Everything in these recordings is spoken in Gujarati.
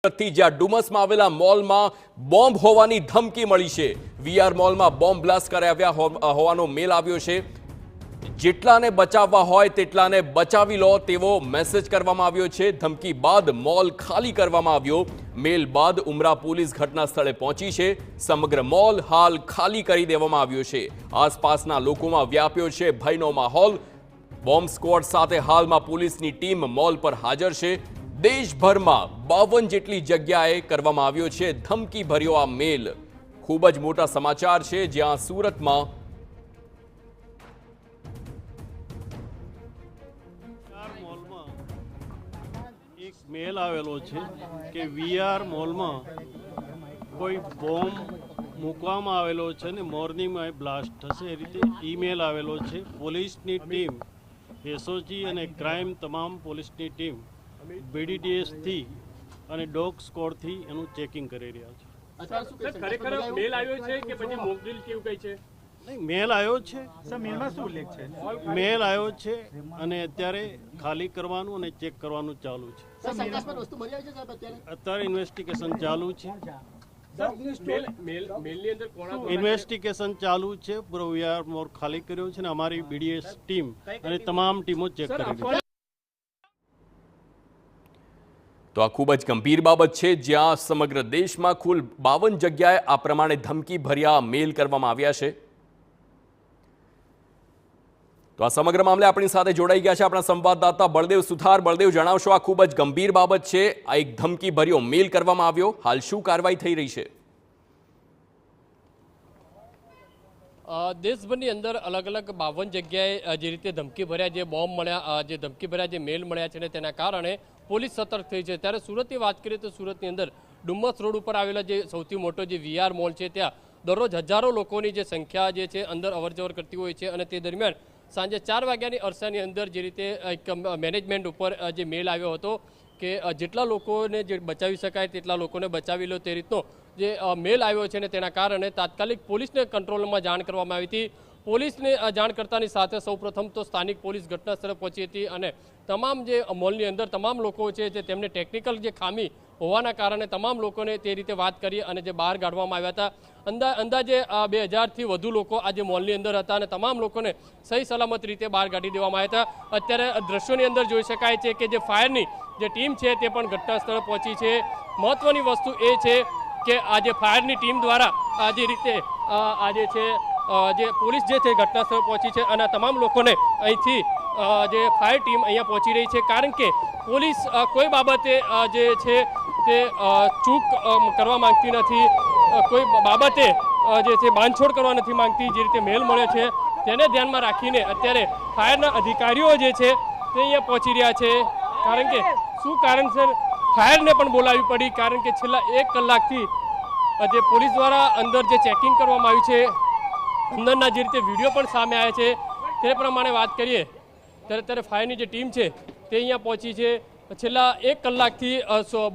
જ્યાં ડુમસમાં આવેલા મોલમાં બોમ્બ હોવાની ધમકી મળી છે। વીઆર મોલમાં બોમ્બ બ્લાસ્ટ કરાવ્યા હોવાનો મેલ આવ્યો છે। જેટલાને બચાવવા હોય તેટલાને બચાવી લો તેવો મેસેજ કરવામાં આવ્યો છે। ધમકી બાદ મોલ ખાલી કરવામાં આવ્યો। મેલ બાદ ઉમરા પોલીસ ઘટના સ્થળે પહોંચી છે। સમગ્ર મોલ હાલ ખાલી કરી દેવામાં આવ્યો છે। આસપાસના લોકોમાં વ્યાપ્યો છે ભયનો માહોલ। બોમ્બ સ્ક્વોડ સાથે હાલમાં પોલીસની ટીમ મોલ પર હાજર છે। દેશભરમાં 52 જેટલી જગ્યાએ કરવામાં આવ્યો છે ધમકી ભર્યો આ મેલ। ખૂબ જ મોટા સમાચાર છે, જ્યાં સુરતમાં એક મેલ આવેલો છે કે વીઆર મોલમાં કોઈ બોમ્બ મૂકવામાં આવેલો છે ને મોર્નિંગમાં બ્લાસ્ટ થશે એ રીતે ઈમેલ આવેલો છે। પોલીસની ટીમ એસઓજી અને ક્રાઇમ તમામ પોલીસની ટીમ BDDS થી અને ડોગ સ્કોડથી એનું ચેકિંગ કરી રહ્યા છે। ખરેખર મેલ આવ્યો છે કે પછી મોકડ્રીલ કેવું કઈ છે? નહીં, મેલ આવ્યો છે। મેલમાં શું ઉલ્લેખ છે? મેલ આવ્યો છે અને અત્યારે ખાલી કરવાનું અને ચેક કરવાનું ચાલુ છે। અત્યારે ઇન્વેસ્ટિગેશન ચાલુ છે। ઇન્વેસ્ટિગેશન ચાલુ છે। પૂરો વીઆર મોલ ખાલી કર્યો છે ને અમારી BDS ટીમ અને તમામ ટીમો ચેક કરી રહી છે। તો આ ખૂબ જ ગંભીર બાબત છે, જ્યાં સમગ્ર દેશમાં કુલ 52 જગ્યાએ આ પ્રમાણે ધમકી ભર્યા મેલ કરવામાં આવ્યા છે। તો આ સમગ્ર મામલે આપણી સાથે જોડાઈ ગયા છે આપણા સંવાદદાતા બળદેવ સુથાર। બળદેવ, જણાવશો, આ ખૂબ જ ગંભીર બાબત છે, આ એક ધમકી ભર્યો મેલ કરવામાં આવ્યો, હાલ શું કાર્યવાહી થઈ રહી છે? દેશભરની અંદર અલગ અલગ 52 જગ્યાએ જે રીતે ધમકી ભર્યા જે બોમ્બ મળ્યા, જે ધમકી ભર્યા જે મેલ મળ્યા છે ને તેના કારણે પોલીસ સતર્ક થઈ છે। ત્યારે સુરતની વાત કરીએ તો સુરતની અંદર ડુમસ રોડ ઉપર આવેલા જે સૌથી મોટો જે વીઆર મોલ છે ત્યાં દરરોજ હજારો લોકોની જે સંખ્યા જે છે અંદર અવરજવર કરતી હોય છે। અને તે દરમિયાન સાંજે 4 વાગ્યાની અરસાની અંદર જે રીતે એક મેનેજમેન્ટ ઉપર જે મેલ આવ્યો હતો કે જેટલા લોકોને જે બચાવી શકાય તેટલા લોકોને બચાવી લો તે રીતનો જે મેલ આવ્યો છે ને તેના કારણે તાત્કાલિક પોલીસને કંટ્રોલમાં જાણ કરવામાં આવી હતી। પોલીસને જાણ કરતાની સાથે સૌપ્રથમ તો સ્થાનિક પોલીસ ઘટના સ્થળે પહોંચી હતી અને તમામ જે મોલની અંદર તમામ લોકો છે જે તેમને ટેકનિકલ જે ખામી હોવાના કારણે તમામ લોકોને તે રીતે વાત કરી અને જે બહાર કાઢવામાં આવ્યા હતા। અંદાજે 2000થી વધુ લોકો આજે મોલની અંદર હતા અને તમામ લોકોને સહી સલામત રીતે બહાર કાઢી દેવામાં આવ્યા હતા। અત્યારે દ્રશ્યોની અંદર જોઈ શકાય છે કે જે ફાયરની જે ટીમ છે તે પણ ઘટના સ્થળે પહોંચી છે। મહત્વની વસ્તુ એ છે કે આજે ફાયરની ટીમ દ્વારા આજે રીતે આજે છે જે પોલીસ જે છે ઘટના સ્થળે પહોંચી છે અને તમામ લોકોને અહીંથી જે ફાયર ટીમ અહીંયા પહોંચી રહી છે, કારણ કે પોલીસ કોઈ બાબતે જે છે તે ચૂક કરવા માંગતી નથી, કોઈ બાબતે જે છે બાંધછોડ કરવા નથી માંગતી। જે રીતે મેલ મળ્યો છે તેને ધ્યાનમાં રાખીને અત્યારે ફાયરના અધિકારીઓ જે છે તે અહીંયા પહોંચી રહ્યા છે, કારણ કે શું કારણસર ફાયરને પણ બોલાવવી પડી, કારણ કે છેલ્લા 1 કલાકથી જે પોલીસ દ્વારા અંદર જે ચેકિંગ કરવામાં આવ્યું છે, અંદરના જે રીતે વિડીયો પણ સામે આવ્યા છે તે પ્રમાણે વાત કરીએ ત્યારે ફાયરની જે ટીમ છે તે અહીંયા પહોંચી છે। છેલ્લા 1 કલાકથી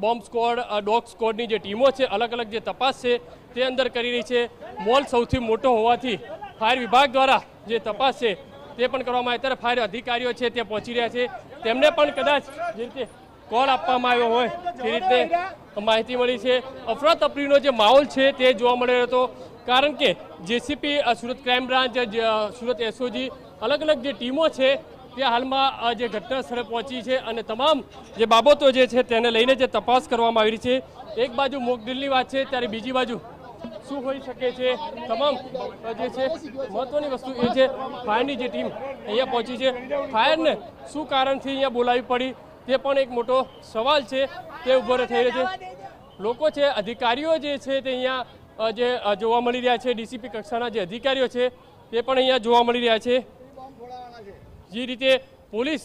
બોમ્બ સ્ક્વોડ, ડોગ સ્ક્વોડની જે ટીમો છે અલગ અલગ જે તપાસ છે તે અંદર કરી રહી છે। મોલ સૌથી મોટો હોવાથી ફાયર વિભાગ દ્વારા જે તપાસ છે તે પણ કરવામાં આવે ત્યારે ફાયર અધિકારીઓ છે તે પહોંચી રહ્યા છે, તેમને પણ કદાચ જે રીતે કોલ આપવામાં આવ્યો હોય તે રીતે માહિતી મળી છે। અફરાતફરીનો જે માહોલ છે તે જોવા મળી રહ્યો હતો, કારણ કે JCP, Surat crime branch, Surat SOG અલગ અલગ જે ટીમો છે તે હાલમાં જે ઘટના સ્થળે પહોંચી છે અને તમામ જે બાબતો જે છે તેને લઈને જે તપાસ કરવામાં આવી રહી છે। એક બાજુ મોકડ્રીલની વાત છે ત્યારે બીજી બાજુ શું હોઈ શકે છે, તમામ જે છે મહત્વની વસ્તુ એ છે ફાયરની જે ટીમ અહીંયા પહોંચી છે, ફાયરને શું કારણથી અહીંયા બોલાવી પડી તે પણ એક મોટો સવાલ છે તે ઉભો થઈ રહ્યો છે। લોકો છે, અધિકારીઓ જે છે તે અહીંયા જે જોવા મળી રહ્યા છે, ડીસીપી કક્ષાના જે અધિકારીઓ છે તે પણ અહીંયા જોવા મળી રહ્યા છે। જે રીતે પોલીસ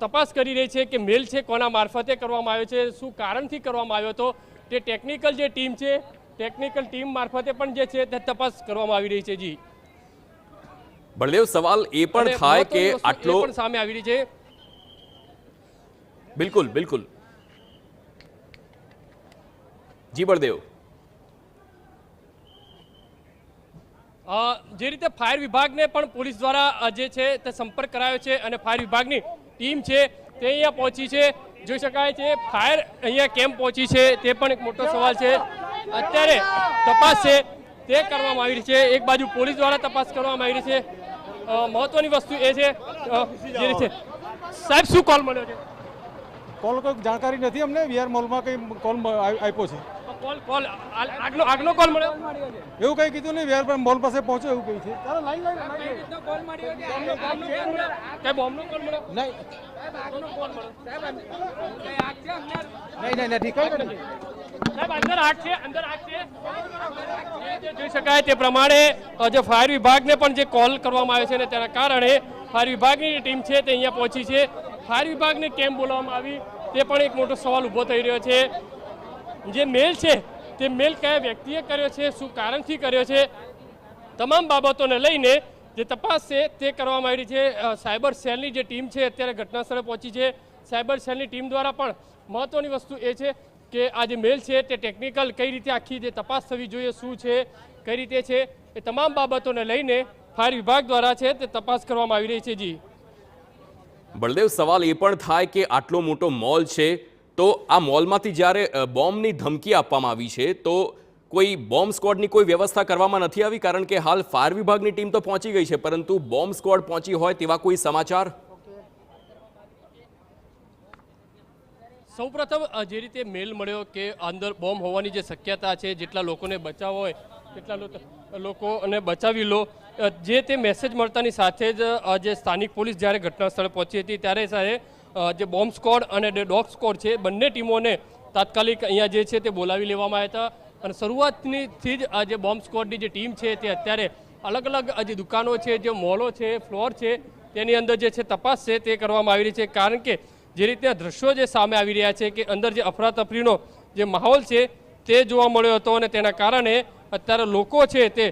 તપાસ કરી રહી છે કે મેલ છે કોના મારફતે કરવામાં આવ્યો છે, શું કારણથી કરવામાં આવ્યો હતો, તે ટેકનિકલ જે ટીમ છે ટેકનિકલ ટીમ મારફતે પણ જે છે તે તપાસ કરવામાં આવી રહી છે। જી બળદેવ, સવાલ એ પણ થાય કે આટલો પણ સામે આવી રહી છે। બિલકુલ બિલકુલ, જી બળદેવ। જે રીતે ફાયર વિભાગને પણ પોલીસ દ્વારા જે છે તે સંપર્ક કરાયો છે અને ફાયર વિભાગની ટીમ છે તે અહીંયા પહોંચી છે। જોઈ શકાય છે ફાયર અહીંયા કેમ પહોંચી છે તે પણ એક મોટો સવાલ છે. અત્યારે તપાસ છે તે કરવામાં આવી રહી છે. એક બાજુ પોલીસ દ્વારા તપાસ કરવામાં આવી રહી છે. મહત્વની વસ્તુ એ છે જે રીતે સાહેબ શું કોલ મળ્યો છે? કોલ કોઈ જાણકારી નથી અમને. વીઆર મોલમાં કંઈ કોલ આપ્યો છે. કોલ આગલો કોલ મળ્યો એવું કંઈ કીધું નહીં. વીઆર મોલ પાસે પહોંચો એવું કહ્યું છે. ચાલો લાઈન કઈ બોમ્બનો કોલ મળ્યો? નહીં ઠીક છે. સાહેબ અંદર આગ છે, અંદર આગ છે. જે જોઈ શકાય તે પ્રમાણે જે ફાયર વિભાગને પણ જે કોલ કરવામાં આવ્યો છે ને તેના કારણે ફાયર વિભાગની જે ટીમ છે તે અહીંયા પહોંચી છે. ફાયર વિભાગને કેમ બોલાવવામાં આવી તે પણ એક મોટો સવાલ ઊભો થઈ રહ્યો છે. જે મેલ છે તે મેલ કયા વ્યક્તિએ કર્યો છે, શું કારણથી કર્યો છે, તમામ બાબતોને લઈને જે તપાસ છે તે કરવામાં આવી રહી છે. સાયબર સેલની જે ટીમ છે અત્યારે ઘટના સ્થળે પહોંચી છે. સાયબર સેલની ટીમ દ્વારા પણ મહત્વની વસ્તુ એ છે કે આ જે મેલ છે તે ટેકનિકલ કઈ રીતે આખી જે તપાસ થવી જોઈએ, શું છે, કઈ રીતે છે, એ તમામ બાબતોને લઈને ફાયર વિભાગ દ્વારા છે તે તપાસ કરવામાં આવી રહી છે. જી બળદેવ, સવાલ એ પણ થાય કે આટલો મોટો મોલ છે તો આ મોલમાંથી જ્યારે બોમ્બની ધમકી આપવામાં આવી છે તો કોઈ બોમ્બ સ્ક્વોડની કોઈ વ્યવસ્થા કરવામાં નથી આવી? કારણ કે હાલ ફાયર વિભાગની ટીમ તો પહોંચી ગઈ છે પરંતુ બોમ્બ સ્ક્વોડ પહોંચી હોય તેવા કોઈ સમાચાર? સૌપ્રથમ જે રીતે મેલ મળ્યો કે અંદર બોમ્બ હોવાની જે શક્યતા છે, જેટલા લોકોને બચાવ હોય તેટલા લોકોને બચાવી લો, જે તે મેસેજ મળતાની સાથે જ જે સ્થાનિક પોલીસ જ્યારે ઘટના સ્થળે પહોંચી હતી ત્યારે સાહેબ જે બોમ્બ સ્ક્વોડ અને ડોગ સ્ક્વોડ છે બંને ટીમોને તાત્કાલિક અહીંયા જે છે તે બોલાવી લેવામાં આવ્યા હતા. અને શરૂઆતથી જ આ જે બોમ્બ સ્ક્વોડની જે ટીમ છે તે અત્યારે અલગ અલગ જે દુકાનો છે, જે મોલો છે, ફ્લોર છે તેની અંદર જે છે તપાસ છે તે કરવામાં આવી રહી છે. કારણ કે જે રીતના દ્રશ્યો જે સામે આવી રહ્યા છે કે અંદર જે અફરાતફરીનો જે માહોલ છે તે જોવા મળ્યો હતો અને તેના કારણે અત્યારે લોકો છે તે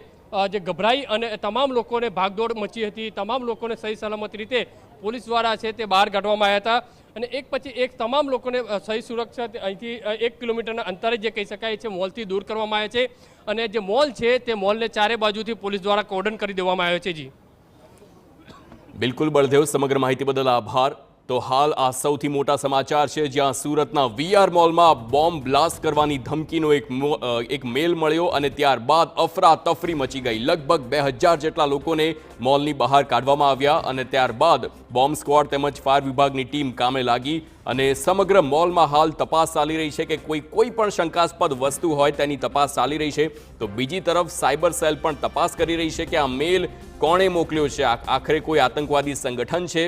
જે ગભરાઈ અને તમામ લોકોને ભાગદોડ મચી હતી. તમામ લોકોને સહી સલામત રીતે પોલીસ દ્વારા છે તે બહાર કાઢવામાં આવ્યા હતા અને એક પછી એક તમામ લોકોને સહી સુરક્ષા અહીંથી 1 કિલોમીટરના અંતરે જે કહી શકાય છે મોલથી દૂર કરવામાં આવે છે અને જે મોલ છે તે મોલને ચારે બાજુથી પોલીસ દ્વારા કોર્ડન કરી દેવામાં આવ્યો છે. જી બિલકુલ બળદેવ, સમગ્ર માહિતી બદલ આભાર. તો હાલ આ સૌથી મોટા સમાચાર છે જ્યાં સુરતના વીઆર મોલમાં બોમ્બ બ્લાસ્ટ કરવાની ધમકીનો એક મેલ મળ્યો અને ત્યારબાદ અફરાતફરી મચી ગઈ. લગભગ 2000 જેટલા લોકોને મોલની બહાર કાઢવામાં આવ્યા અને ત્યારબાદ બોમ્બ સ્ક્વોડ તેમજ ફાયર વિભાગની ટીમ કામે લાગી અને સમગ્ર મોલમાં હાલ તપાસ ચાલી રહી છે કે કોઈ પણ શંકાસ્પદ વસ્તુ હોય તેની તપાસ ચાલી રહી છે. તો બીજી તરફ સાયબર સેલ પણ તપાસ કરી રહી છે કે આ મેલ કોણે મોકલ્યો છે, આખરે કોઈ આતંકવાદી સંગઠન છે